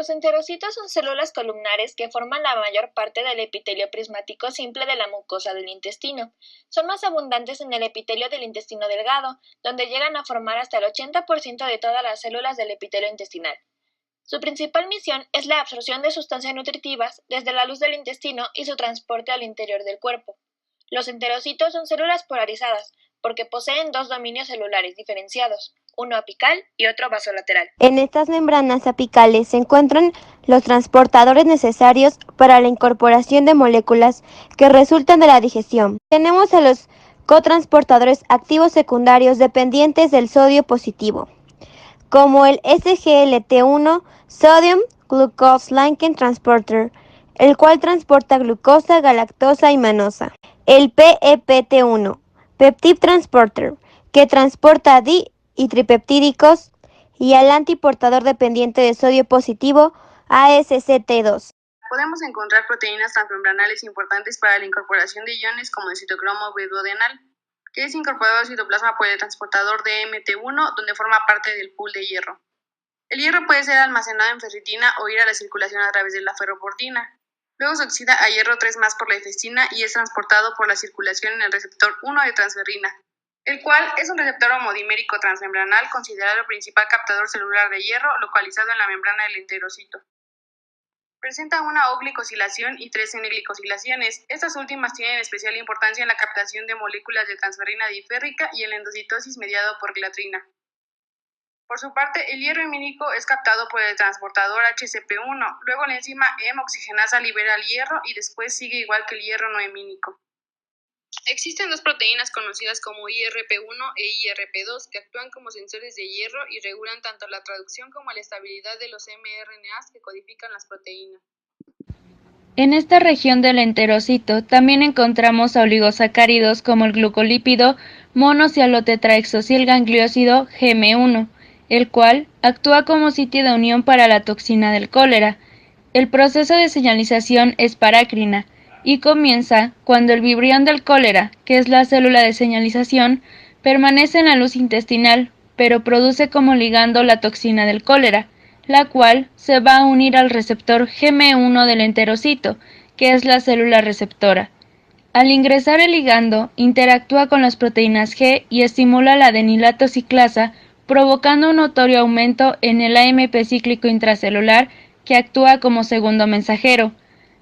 Los enterocitos son células columnares que forman la mayor parte del epitelio prismático simple de la mucosa del intestino. Son más abundantes en el epitelio del intestino delgado, donde llegan a formar hasta el 80% de todas las células del epitelio intestinal. Su principal misión es la absorción de sustancias nutritivas desde la luz del intestino y su transporte al interior del cuerpo. Los enterocitos son células polarizadas, porque poseen dos dominios celulares diferenciados, uno apical y otro basolateral. En estas membranas apicales se encuentran los transportadores necesarios para la incorporación de moléculas que resultan de la digestión. Tenemos a los cotransportadores activos secundarios dependientes del sodio positivo, como el SGLT1 Sodium Glucose Linking Transporter, el cual transporta glucosa, galactosa y manosa. El PEPT1 Peptide Transporter, que transporta di y tripeptídicos, y al antiportador dependiente de sodio positivo ASCT2. Podemos encontrar proteínas transmembranales importantes para la incorporación de iones como el citocromo biduodenal, que es incorporado al citoplasma por el transportador DMT1, donde forma parte del pool de hierro. El hierro puede ser almacenado en ferritina o ir a la circulación a través de la ferroportina. Luego se oxida a hierro 3+ por la hefestina y es transportado por la circulación en el receptor 1 de transferrina, el cual es un receptor homodimérico transmembranal considerado el principal captador celular de hierro localizado en la membrana del enterocito. Presenta una O-glicosilación y 3 N-glicosilaciones. Estas últimas tienen especial importancia en la captación de moléculas de transferrina diférrica y en la endocitosis mediado por glatrina. Por su parte, el hierro hemínico es captado por el transportador HCP1, luego la enzima hemo-oxigenasa libera el hierro y después sigue igual que el hierro no hemínico. Existen dos proteínas conocidas como IRP1 e IRP2 que actúan como sensores de hierro y regulan tanto la traducción como la estabilidad de los mRNAs que codifican las proteínas. En esta región del enterocito también encontramos a oligosacáridos como el glucolípido monocialotetraexocilgangliósido GM1, el cual actúa como sitio de unión para la toxina del cólera. El proceso de señalización es parácrina y comienza cuando el vibrión del cólera, que es la célula de señalización, permanece en la luz intestinal, pero produce como ligando la toxina del cólera, la cual se va a unir al receptor GM1 del enterocito, que es la célula receptora. Al ingresar el ligando, interactúa con las proteínas G y estimula la adenilato ciclasa, provocando un notorio aumento en el AMP cíclico intracelular que actúa como segundo mensajero.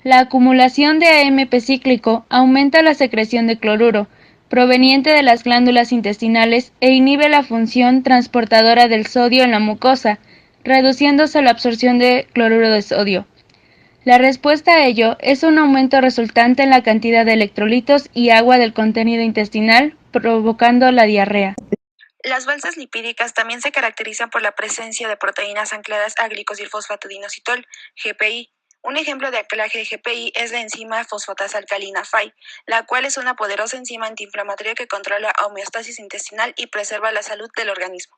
La acumulación de AMP cíclico aumenta la secreción de cloruro, proveniente de las glándulas intestinales e inhibe la función transportadora del sodio en la mucosa, reduciéndose la absorción de cloruro de sodio. La respuesta a ello es un aumento resultante en la cantidad de electrolitos y agua del contenido intestinal, provocando la diarrea. Las balsas lipídicas también se caracterizan por la presencia de proteínas ancladas a glicosilfosfatodinositol, GPI. Un ejemplo de anclaje de GPI es la enzima fosfatasa alcalina FAI, la cual es una poderosa enzima antiinflamatoria que controla la homeostasis intestinal y preserva la salud del organismo.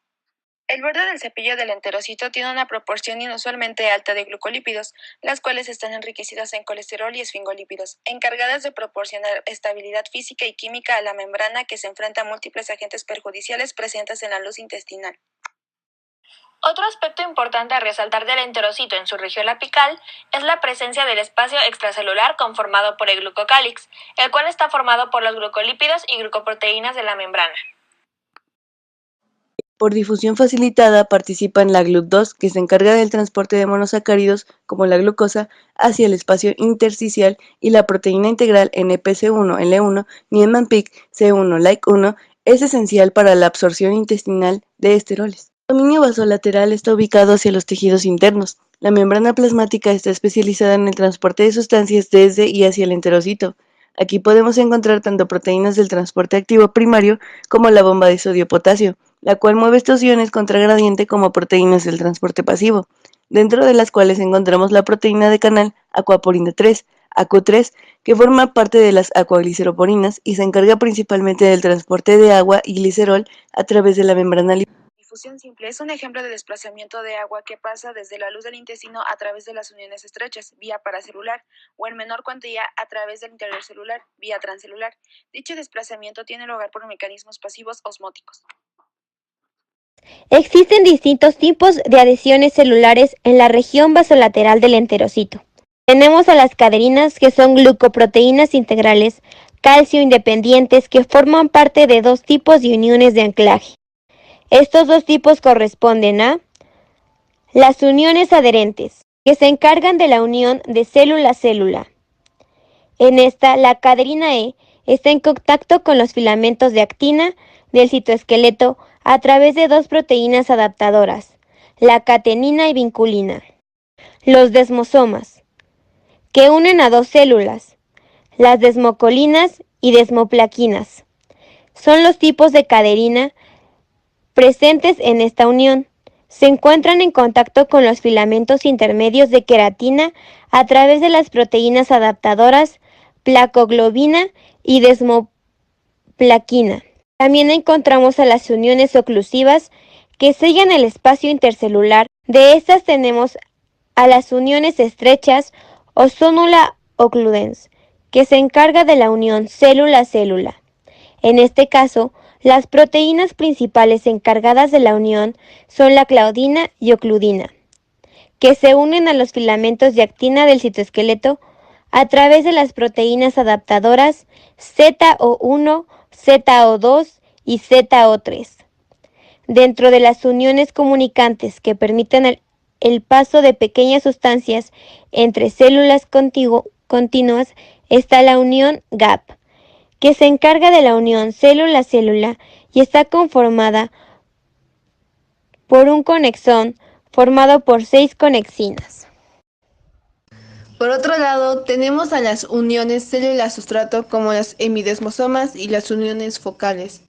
El borde del cepillo del enterocito tiene una proporción inusualmente alta de glucolípidos, las cuales están enriquecidas en colesterol y esfingolípidos, encargadas de proporcionar estabilidad física y química a la membrana que se enfrenta a múltiples agentes perjudiciales presentes en la luz intestinal. Otro aspecto importante a resaltar del enterocito en su región apical es la presencia del espacio extracelular conformado por el glucocálix, el cual está formado por los glucolípidos y glucoproteínas de la membrana. Por difusión facilitada participan la GLUT2, que se encarga del transporte de monosacáridos, como la glucosa, hacia el espacio intersticial, y la proteína integral NPC1, L1, Niemann-Pick, C1, Like1, es esencial para la absorción intestinal de esteroles. El dominio vasolateral está ubicado hacia los tejidos internos. La membrana plasmática está especializada en el transporte de sustancias desde y hacia el enterocito. Aquí podemos encontrar tanto proteínas del transporte activo primario como la bomba de sodio-potasio, la cual mueve estos iones contra gradiente como proteínas del transporte pasivo, dentro de las cuales encontramos la proteína de canal aquaporina 3, ACU3, que forma parte de las acuagliceroporinas y se encarga principalmente del transporte de agua y glicerol a través de la membrana lipídica. Difusión simple es un ejemplo de desplazamiento de agua que pasa desde la luz del intestino a través de las uniones estrechas, vía paracelular, o en menor cuantía a través del interior celular, vía transcelular. Dicho desplazamiento tiene lugar por mecanismos pasivos osmóticos. Existen distintos tipos de adhesiones celulares en la región basolateral del enterocito. Tenemos a las caderinas, que son glucoproteínas integrales, calcio independientes, que forman parte de dos tipos de uniones de anclaje. Estos dos tipos corresponden a las uniones adherentes, que se encargan de la unión de célula a célula. En esta, la caderina E está en contacto con los filamentos de actina del citoesqueleto a través de dos proteínas adaptadoras, la catenina y vinculina. Los desmosomas, que unen a dos células, las desmocolinas y desmoplaquinas. Son los tipos de caderina presentes en esta unión. Se encuentran en contacto con los filamentos intermedios de queratina a través de las proteínas adaptadoras placoglobina y desmoplaquina. También encontramos a las uniones oclusivas, que sellan el espacio intercelular. De estas tenemos a las uniones estrechas o sonula ocludens, que se encarga de la unión célula a célula. En este caso, las proteínas principales encargadas de la unión son la claudina y ocludina, que se unen a los filamentos de actina del citoesqueleto a través de las proteínas adaptadoras ZO1, ZO2 y ZO3. Dentro de las uniones comunicantes que permiten el paso de pequeñas sustancias entre células continuas está la unión GAP, que se encarga de la unión célula a célula y está conformada por un conexón formado por 6 conexinas. Por otro lado, tenemos a las uniones célula-sustrato como las hemidesmosomas y las uniones focales.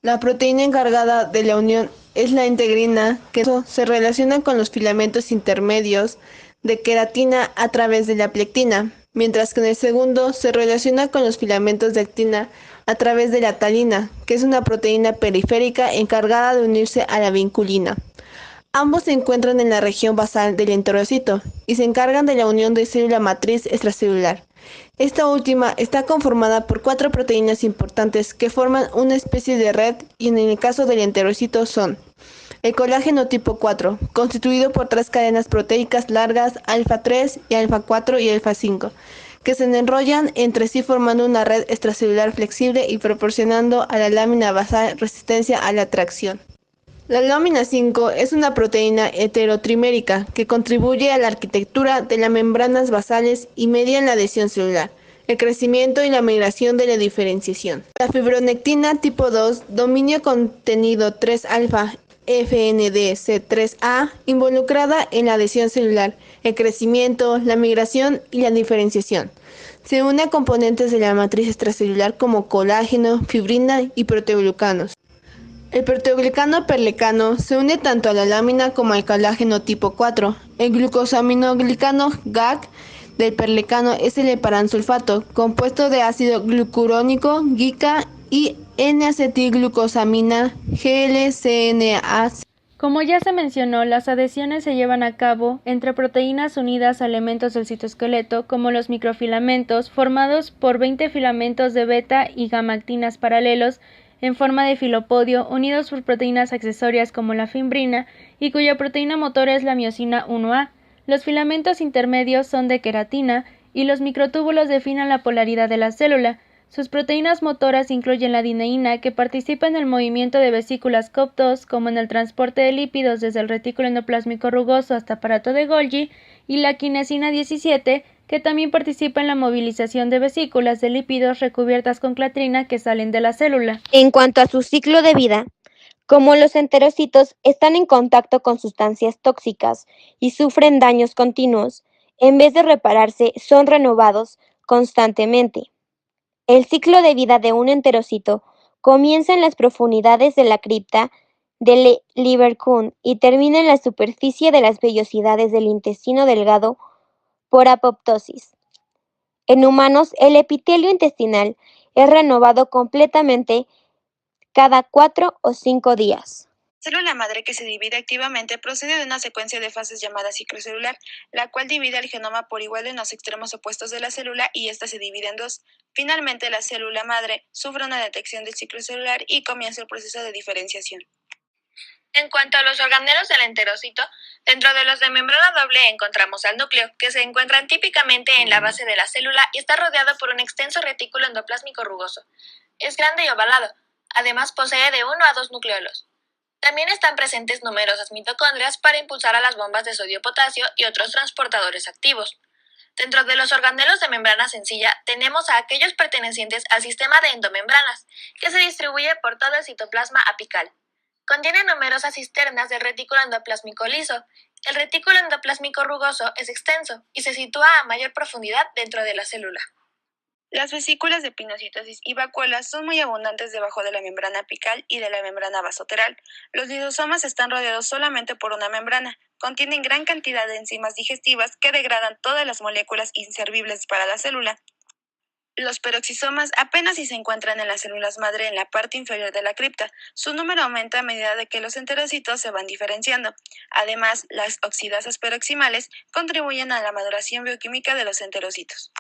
La proteína encargada de la unión es la integrina, que se relaciona con los filamentos intermedios de queratina a través de la plectina, mientras que en el segundo se relaciona con los filamentos de actina a través de la talina, que es una proteína periférica encargada de unirse a la vinculina. Ambos se encuentran en la región basal del enterocito y se encargan de la unión de célula matriz extracelular. Esta última está conformada por 4 proteínas importantes que forman una especie de red, y en el caso del enterocito son el colágeno tipo 4, constituido por 3 cadenas proteicas largas alfa 3 y alfa 4 y alfa 5, que se enrollan entre sí formando una red extracelular flexible y proporcionando a la lámina basal resistencia a la tracción. La lámina 5 es una proteína heterotrimérica que contribuye a la arquitectura de las membranas basales y media en la adhesión celular, el crecimiento y la migración de la diferenciación. La fibronectina tipo 2, dominio contenido 3-alfa FNDC3A, involucrada en la adhesión celular, el crecimiento, la migración y la diferenciación. Se une a componentes de la matriz extracelular como colágeno, fibrina y proteoglucanos. El proteoglicano perlecano se une tanto a la lámina como al colágeno tipo 4. El glucosaminoglicano GAG del perlecano es el heparansulfato, compuesto de ácido glucurónico, GICA y N-acetilglucosamina, GLCNA. Como ya se mencionó, las adhesiones se llevan a cabo entre proteínas unidas a elementos del citoesqueleto, como los microfilamentos, formados por 20 filamentos de beta y gamma-actinas paralelos en forma de filopodio, unidos por proteínas accesorias como la fimbrina, y cuya proteína motora es la miosina 1A. Los filamentos intermedios son de queratina, y los microtúbulos definen la polaridad de la célula. Sus proteínas motoras incluyen la dineína, que participa en el movimiento de vesículas COP2, como en el transporte de lípidos desde el retículo endoplásmico rugoso hasta aparato de Golgi, y la quinesina 17, que también participa en la movilización de vesículas de lípidos recubiertas con clatrina que salen de la célula. En cuanto a su ciclo de vida, como los enterocitos están en contacto con sustancias tóxicas y sufren daños continuos, en vez de repararse, son renovados constantemente. El ciclo de vida de un enterocito comienza en las profundidades de la cripta del Lieberkühn y termina en la superficie de las vellosidades del intestino delgado por apoptosis. En humanos, el epitelio intestinal es renovado completamente cada 4 o 5 días. La célula madre que se divide activamente procede de una secuencia de fases llamada ciclo celular, la cual divide el genoma por igual en los extremos opuestos de la célula y ésta se divide en dos. Finalmente, la célula madre sufre una detección del ciclo celular y comienza el proceso de diferenciación. En cuanto a los organelos del enterocito, dentro de los de membrana doble encontramos al núcleo, que se encuentran típicamente en la base de la célula y está rodeado por un extenso retículo endoplásmico rugoso. Es grande y ovalado, además posee de 1 a 2 nucleolos. También están presentes numerosas mitocondrias para impulsar a las bombas de sodio-potasio y otros transportadores activos. Dentro de los organelos de membrana sencilla tenemos a aquellos pertenecientes al sistema de endomembranas, que se distribuye por todo el citoplasma apical. Contiene numerosas cisternas del retículo endoplásmico liso. El retículo endoplásmico rugoso es extenso y se sitúa a mayor profundidad dentro de la célula. Las vesículas de pinocitosis y vacuolas son muy abundantes debajo de la membrana apical y de la membrana vasoteral. Los lisosomas están rodeados solamente por una membrana. Contienen gran cantidad de enzimas digestivas que degradan todas las moléculas inservibles para la célula. Los peroxisomas apenas si se encuentran en las células madre en la parte inferior de la cripta. Su número aumenta a medida de que los enterocitos se van diferenciando. Además, las oxidasas peroximales contribuyen a la maduración bioquímica de los enterocitos.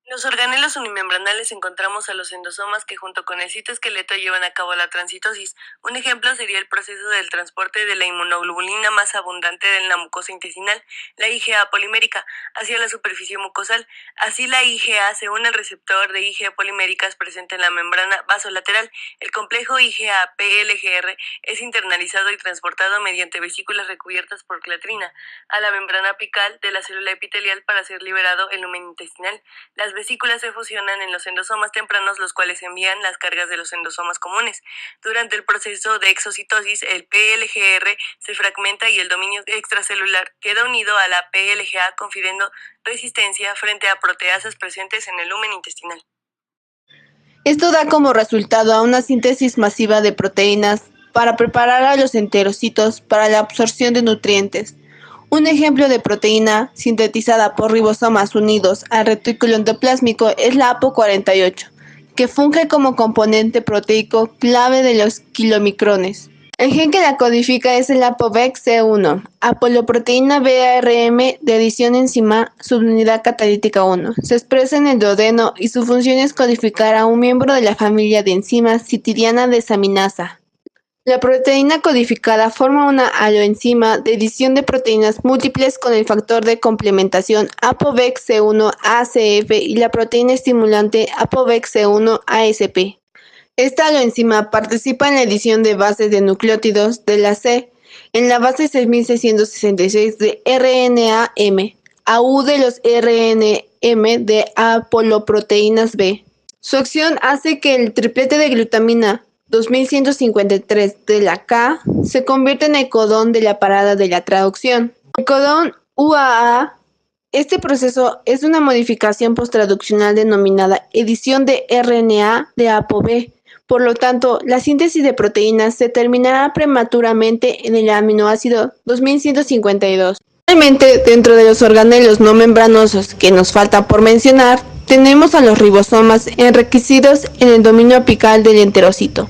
En los organelos unimembranales encontramos a los endosomas que junto con el citoesqueleto llevan a cabo la transitosis. Un ejemplo sería el proceso del transporte de la inmunoglobulina más abundante en la mucosa intestinal, la IgA polimérica, hacia la superficie mucosal. Así la IgA se une al receptor de IgA poliméricas presente en la membrana vasolateral. El complejo IgA-PLGR es internalizado y transportado mediante vesículas recubiertas por clatrina a la membrana apical de la célula epitelial para ser liberado el lumen intestinal. Las vesículas se fusionan en los endosomas tempranos, los cuales envían las cargas de los endosomas comunes. Durante el proceso de exocitosis, el PLGR se fragmenta y el dominio extracelular queda unido a la PLGA, confiriendo resistencia frente a proteasas presentes en el lumen intestinal. Esto da como resultado a una síntesis masiva de proteínas para preparar a los enterocitos para la absorción de nutrientes. Un ejemplo de proteína sintetizada por ribosomas unidos al retículo endoplásmico es la APO48, que funge como componente proteico clave de los kilomicrones. El gen que la codifica es el ApoVec-C1, apolioproteína BARM de adición enzima subunidad catalítica 1. Se expresa en el duodeno y su función es codificar a un miembro de la familia de enzimas citidina desaminasa. La proteína codificada forma una aloenzima de adición de proteínas múltiples con el factor de complementación ApoVec-C1-ACF y la proteína estimulante ApoVec-C1-ASP. Esta aloenzima participa en la edición de bases de nucleótidos de la C en la base 6666 de RNA-M, AU de los RNM de apolioproteínas B. Su acción hace que el triplete de glutamina 2153 de la K se convierte en el codón de la parada de la traducción. El codón UAA. Este proceso es una modificación posttraduccional denominada edición de RNA de ApoB. Por lo tanto, la síntesis de proteínas se terminará prematuramente en el aminoácido 2152. Finalmente, dentro de los organelos no membranosos que nos falta por mencionar, tenemos a los ribosomas enriquecidos en el dominio apical del enterocito.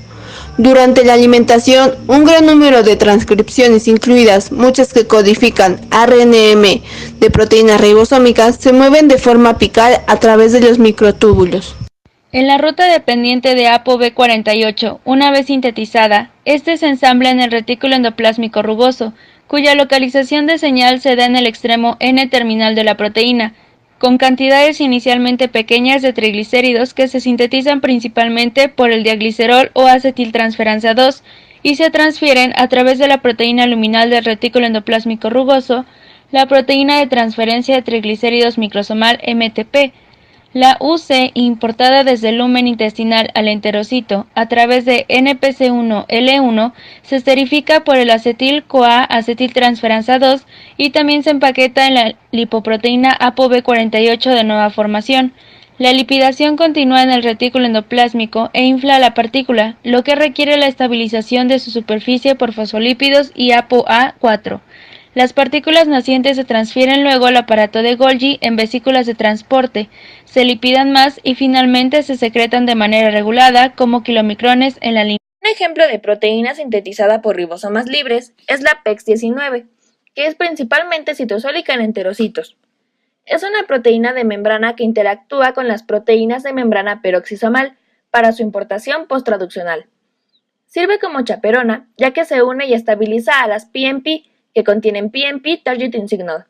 Durante la alimentación, un gran número de transcripciones, incluidas muchas que codifican RNM de proteínas ribosómicas, se mueven de forma apical a través de los microtúbulos. En la ruta dependiente de ApoB48, una vez sintetizada, este se ensambla en el retículo endoplásmico rugoso, cuya localización de señal se da en el extremo N-terminal de la proteína, con cantidades inicialmente pequeñas de triglicéridos que se sintetizan principalmente por el diaglicerol o acetiltransferasa 2 y se transfieren a través de la proteína luminal del retículo endoplásmico rugoso, la proteína de transferencia de triglicéridos microsomal MTP, la UC importada desde el lumen intestinal al enterocito a través de NPC1-L1 se esterifica por el acetil-CoA acetiltransferasa 2 y también se empaqueta en la lipoproteína ApoB48 de nueva formación. La lipidación continúa en el retículo endoplásmico e infla la partícula, lo que requiere la estabilización de su superficie por fosfolípidos y ApoA4. Las partículas nacientes se transfieren luego al aparato de Golgi en vesículas de transporte, se lipidan más y finalmente se secretan de manera regulada como kilomicrones en la línea. Un ejemplo de proteína sintetizada por ribosomas libres es la PEX19, que es principalmente citosólica en enterocitos. Es una proteína de membrana que interactúa con las proteínas de membrana peroxisomal para su importación posttraduccional. Sirve como chaperona, ya que se une y estabiliza a las PNP que contienen PNP Targeting Signal.